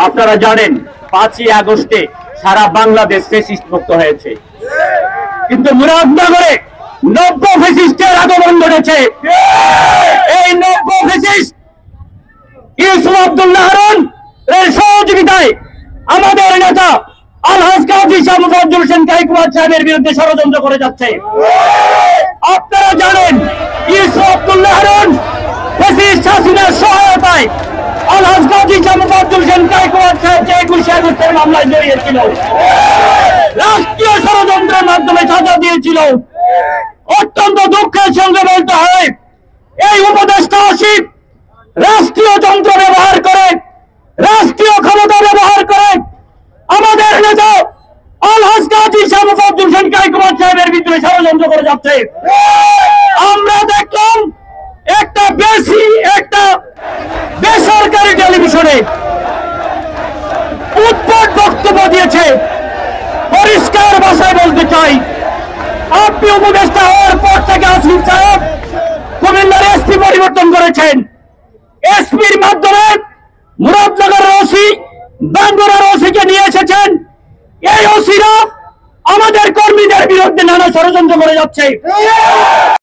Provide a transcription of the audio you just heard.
আপনারা জানেন 5ই আগস্টে সারা বাংলাদেশ ফ্যাসিস্ট মুক্ত হয়েছে, কিন্তু মুরাদনগরে নব্য ফ্যাসিস্টের আগমন ঘটেছে। এই নব্য ফ্যাসিস্ট ইউসুফ আব্দুল্লাহ হারুন এর সহযোগিতায় আমাদের নেতা আলহাজ কাজী শাহ মুফাজ্জল হোসেন কাইকুবাদ সাহেবের বিরুদ্ধে ষড়যন্ত্র করে যাচ্ছে। আপনারা জানেন ইউসুফ আব্দুল্লাহ হারুন ফ্যাসিস্ট হাসিনার সহায়তায় আলহাজ কাজী শাহ মুফাজ্জল হোসেন কাইকুবাদ সাহেবকে 21 আগস্টের মামলায় জড়িয়েছিল, রাষ্ট্রীয় ষড়যন্ত্রের মাধ্যমে সাজা দিয়েছিল। অত্যন্ত দুঃখের সঙ্গে বলতে হয়, এই উপদেষ্টা আসিফ রাষ্ট্রীয় যন্ত্র ব্যবহার করে, রাষ্ট্রীয় ক্ষমতা ব্যবহার করে আমাদের নেতা আলহাজ কাজী শাহ মুফাজ্জল হোসেন কাইকুবাদ সাহেবের বিরুদ্ধে ষড়যন্ত্র করে যাচ্ছে। আমরা দেখলাম একটা বেসরকারি টেলিভিশনে উদ্ভট বক্তব্য দিয়েছে। পরিষ্কার ভাষায় বলতে চাই, আপনি উপদেষ্টা হওয়ার পর থেকে আসিফ সাহেব কুমিল্লার এসপি পরিবর্তন করেছেন। এসপির মাধ্যমে মুরাদনগরের ওসি, বাঙ্গুরার ওসিকে নিয়ে এসেছেন। এই ওসিরা আমাদের কর্মীদের বিরুদ্ধে নানা ষড়যন্ত্র করে যাচ্ছে।